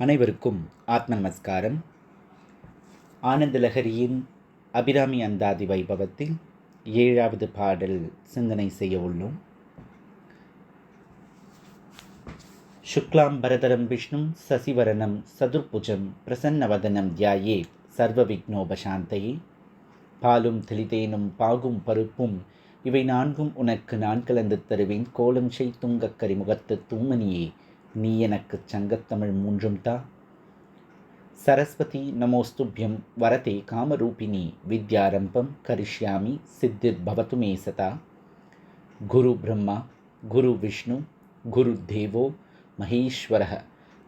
அனைவருக்கும் ஆத்ம நமஸ்காரம். ஆனந்தலஹரியின் அபிராமி அந்தாதி வைபவத்தில் 7வது பாடல் சிந்தனை செய்ய உள்ளோம். சுக்லாம் பரதரம் விஷ்ணும் சசிவரணம் சதுர்புஜம் பிரசன்னவதனம் தியாயே சர்வ விக்னோபசாந்தையே. பாலும் தெளிதேனும் பாகும் பருப்பும் இவை நான்கும் உனக்கு நான் கலந்து தருவேன். கோலம் செய் துங்கக்கரி முகத்து தூமணியே, நீ எனக்கு சங்கத்தமிழ் மூன்றும் தா. சரஸ்வதி நமோஸ்துபியம் வரதே காமரூபிணி, வித்யாரம்பம் கரிஷ்யாமி சித்திர் பவது மே சதா. குரு பிரம்மா குரு விஷ்ணு குரு தேவோ மகேஸ்வரः,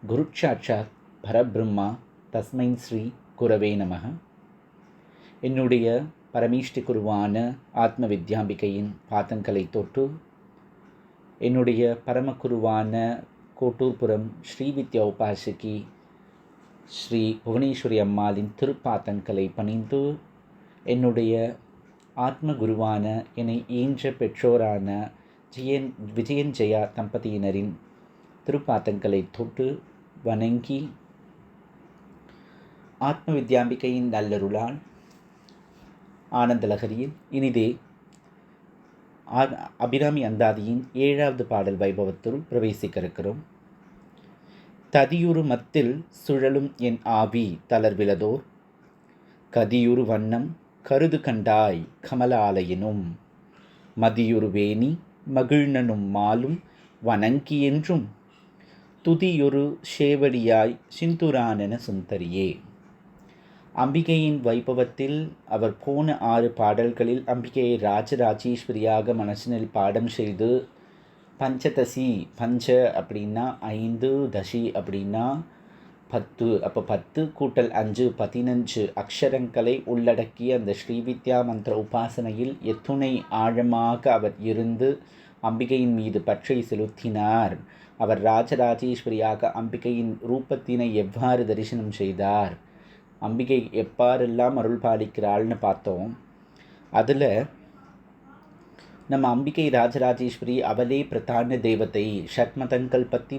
குரு சாட்சாத் பரபிரம்மா தஸ்மை ஸ்ரீ குரவே நமः. என்னுடைய பரமேஷ்டி குருவான ஆத்ம வித்யாம்பிகையின் பாதங்களை தொட்டு, என்னுடைய பரமகுருவான கோட்டூர்புரம் ஸ்ரீ வித்யா உபாசகி ஸ்ரீ புவனேஸ்வரி அம்மாளின் திருப்பாதங்களை பணிந்து, என்னுடைய ஆத்ம குருவான என்னை ஈன்ற பெற்றோரான விஜயன் ஜெயா தம்பதியினரின் திருப்பாதங்களை தொட்டு வணங்கி, ஆத்ம வித்யாம்பிகையின் நல்லருளால் ஆனந்தலஹரியில் இனிதே அபிராமி அந்தாதியின் 7வது பாடல் வைபவத்தில் பிரவேசிக்க இருக்கிறோம். ததியுறு மத்தில் சுழலும் என் ஆவி தளர்விலதோர், கதியுறு வண்ணம் கருது கண்டாய் கமலாலயனும், மதியுறு வேணி மகிழ்னனும் மாலும் வணங்கி என்றும், துதியொரு சேவடியாய் சிந்துரானன சுந்தரியே. அம்பிகையின் வைபவத்தில் அவர் போன 6 பாடல்களில் அம்பிகையை ராஜராஜேஸ்வரியாக மனசினில் பாடம் செய்து, பஞ்சதசி, பஞ்ச அப்படின்னா 5, தசி அப்படின்னா 10, அப்போ 10 கூட்டல் 5 15 அக்ஷரங்களை உள்ளடக்கிய அந்த ஸ்ரீவித்யா மந்திர உபாசனையில் எத்துணை ஆழமாக அவர் இருந்து அம்பிகையின் மீது பற்றை செலுத்தினார். அவர் ராஜராஜேஸ்வரியாக அம்பிகையின் ரூபத்தினை எவ்வாறு தரிசனம் செய்தார், அம்பிகை எப்பாரெல்லாம் அருள் பாலிக்கிறாள்னு பார்த்தோம். அதில் நம்ம அம்பிகை ராஜராஜேஸ்வரி அவளே பிரதான தேவதை. ஷட்மதங்கள் பற்றி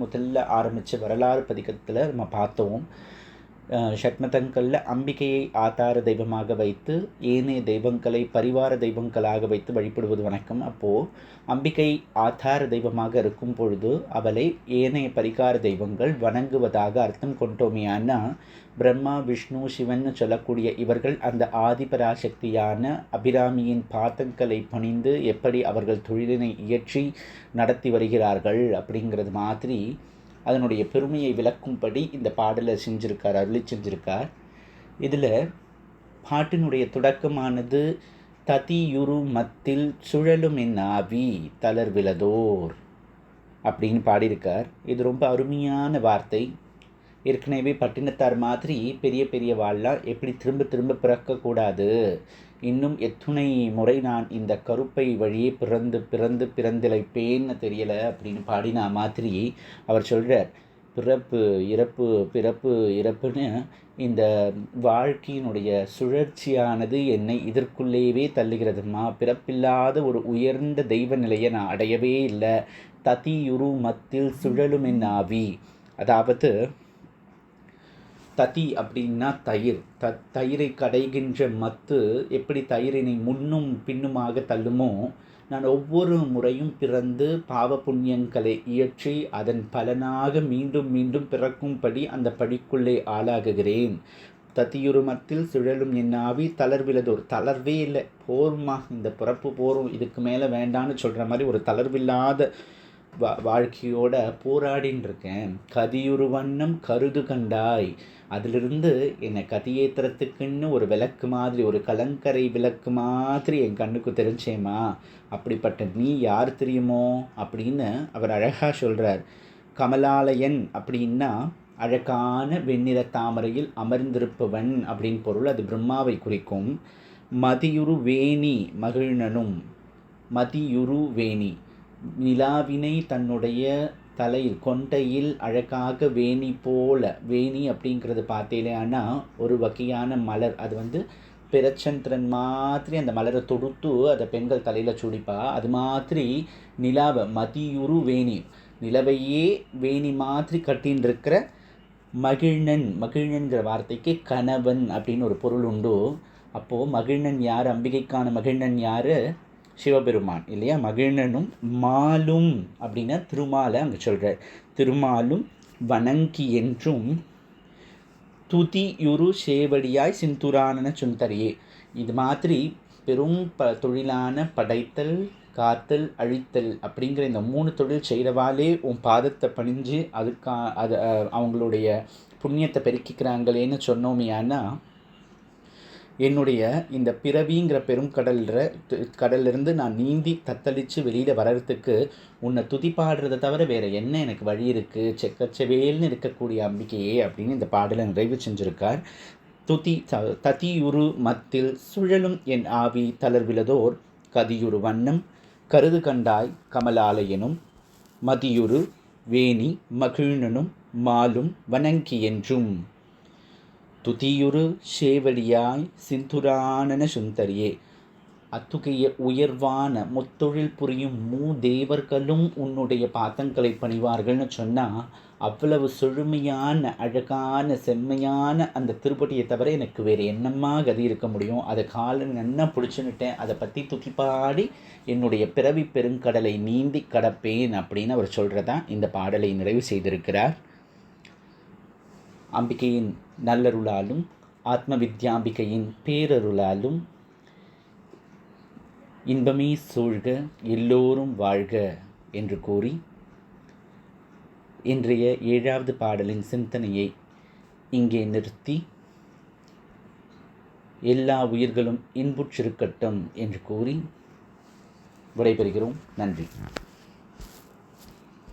முதல்ல ஆரம்பித்த வரலாறு பதிகத்தில் நம்ம பார்த்தோம். ஷட்மதங்களில் அம்பிகையை ஆதார தெய்வமாக வைத்து ஏனைய தெய்வங்களை பரிவார தெய்வங்களாக வைத்து வழிபடுவது வணக்கம். அப்போது அம்பிகை ஆதார தெய்வமாக இருக்கும் பொழுது அவளை ஏனைய பரிகார தெய்வங்கள் வணங்குவதாக அர்த்தம் கொண்டோமையானா, பிரம்மா விஷ்ணு சிவன்னு சொல்லக்கூடிய இவர்கள் அந்த ஆதிபராசக்தியான அபிராமியின் பாதங்களை பணிந்து எப்படி அவர்கள் தொழிலினை இயற்றி நடத்தி வருகிறார்கள் அப்படிங்கிறது மாதிரி அதனுடைய பெருமையை விளக்கும்படி இந்த பாடலை அருளி செஞ்சிருக்கார். இதில் பாட்டினுடைய தொடக்கமானது ததியுரு மத்தில் சுழலும் என் ஆவி தளர்விலதோர் அப்படின்னு பாடியிருக்கார். இது ரொம்ப அருமையான வார்த்தை. ஏற்கனவே பட்டினத்தார் மாதிரி பெரிய பெரிய வாழலாம் எப்படி திரும்ப திரும்ப பிறக்கக்கூடாது, இன்னும் எத்துணை முறை நான் இந்த கருப்பை வழியே பிறந்திழைப்பேன்னு தெரியலை அப்படின்னு பாடினா மாதிரி அவர் சொல்கிறார். பிறப்பு இறப்பு பிறப்பு இறப்புன்னு இந்த வாழ்க்கையினுடைய சுழற்சியானது என்னை இதற்குள்ளேயே தள்ளுகிறதுமா. பிறப்பில்லாத ஒரு உயர்ந்த தெய்வ நிலையை நான் அடையவே இல்லை. ததியுரு மத்தில் சுழலும் என் ஆவி, அதாவது ததி அப்படின்னா தயிர். தயிரை கடைகின்ற மத்து எப்படி தயிரினை முன்னும் பின்னுமாக தள்ளுமோ, நான் ஒவ்வொரு முறையும் பிறந்து பாவ புண்ணியங்களை இயற்றி அதன் பலனாக மீண்டும் மீண்டும் பிறக்கும்படி அந்த படிக்குள்ளே ஆளாகுகிறேன். ததியுரு மத்தில் சுழலும் என் ஆவி தளர்விலதோர், தளர்வே இல்லை, போருமா இந்த பிறப்பு போரும், இதுக்கு மேலே வேண்டான்னு சொல்கிற மாதிரி ஒரு தளர்வில்லாத வாழ்க்கையோட போராடின்னு இருக்கேன். கதியுரு வண்ணம் கருது கண்டாய், அதிலிருந்து என்னை கதியேத்திரத்துக்குன்னு ஒரு விளக்கு மாதிரி, ஒரு கலங்கரை விளக்கு மாதிரி என் கண்ணுக்கு தெரிஞ்சேம்மா. அப்படிப்பட்ட நீ யார் தெரியுமோ அப்படின்னு அவர் அழகாக சொல்கிறார். கமலாலயன் அப்படின்னா அழகான வெண்ணிற தாமரையில் அமர்ந்திருப்பவன் அப்படின்னு பொருள். அது பிரம்மாவை குறிக்கும். மதியுரு வேணி மகிழ்னனும், மதியுரு வேணி நிலாவினை தன்னுடைய தலையில் கொண்டையில் அழகாக வேணி போல, வேணி அப்படிங்கிறது பார்த்தேன்னா ஒரு வகையான மலர். அது பிரச்சந்திரன் மாதிரி அந்த மலரை தொடுத்து அதை பெண்கள் தலையில் சுடிப்பா. அது மாதிரி நிலாவை மதியுரு வேணி நிலவையே வேணி மாதிரி கட்டின்னு இருக்கிற மகிழ்நன், மகிழ்நன்கிற வார்த்தைக்கு கணவன் அப்படின்னு ஒரு பொருள் உண்டு. அப்போது மகிழ்நன் யார்? அம்பிகைக்கான மகிழ்நன் யார்? சிவபெருமான் இல்லையா? மகிழ்நனும் மாலும் அப்படின்னா திருமாலை அங்கே சொல்கிறார். திருமாலும் வணங்கி என்றும் துதியுரு சேவடியாய் சிந்துரானன சுந்தரியே. இது மாதிரி பெரும் தொழிலான படைத்தல், காத்தல், அழித்தல் அப்படிங்கிற இந்த 3 தொழில் செய்கிறவாலே உன் பாதத்தை பணிஞ்சு அது அவங்களுடைய புண்ணியத்தை பெருக்கிக்கிறாங்களேன்னு சொன்னோமையானா, என்னுடைய இந்த பிறவிங்கிற பெரும் கடல்லிருந்து நான் நீந்தி தத்தளித்து வெளியில் வர்றதுக்கு உன்னை துதிப்பாடுறதை தவிர வேறு என்ன எனக்கு வழி இருக்குது? செக்கச்சவேல்னு இருக்கக்கூடிய அம்பிகையே அப்படின்னு இந்த பாடலை நிறைவு செஞ்சுருக்கார். ததியுரு மத்தில் சுழலும் என் ஆவி தளர்விலதோர் கதியுரு வண்ணம் கருது கண்டாய் கமலாலயனும் மதியுரு வேணி மகிழ்நனும் மாலும் வணங்கி என்றும் துதியுரு சேவடியாய் சிந்துரானன சுந்தரியே. அத்துகைய உயர்வான முத்தொழில் புரியும் மூதேவர்களும் உன்னுடைய பாதங்களை பணிவார்கள்னு சொன்னால், அவ்வளவு செழுமையான அழகான செம்மையான அந்த திருப்பதியை தவிர எனக்கு வேறு என்னம்மா கதி இருக்க முடியும்? அதை காலை நன்னா பிடிச்சுன்னுட்டேன், அதை பற்றி துக்கிப்பாடி என்னுடைய பிறவி பெருங்கடலை நீந்தி கடப்பேன் அப்படின்னு அவர் சொல்கிறதா இந்த பாடலை நிறைவு செய்திருக்கிறார். அம்பிகையின் நல்லருளாலும் ஆத்ம வித்யாம்பிகையின் பேரருளாலும் இன்பமே சூழ்க, எல்லோரும் வாழ்க என்று கூறி இன்றைய 7வது பாடலின் சிந்தனையை இங்கே நிறுத்தி, எல்லா உயிர்களும் இன்புற்றிருக்கட்டும் என்று கூறி விடைபெறுகிறோம். நன்றி.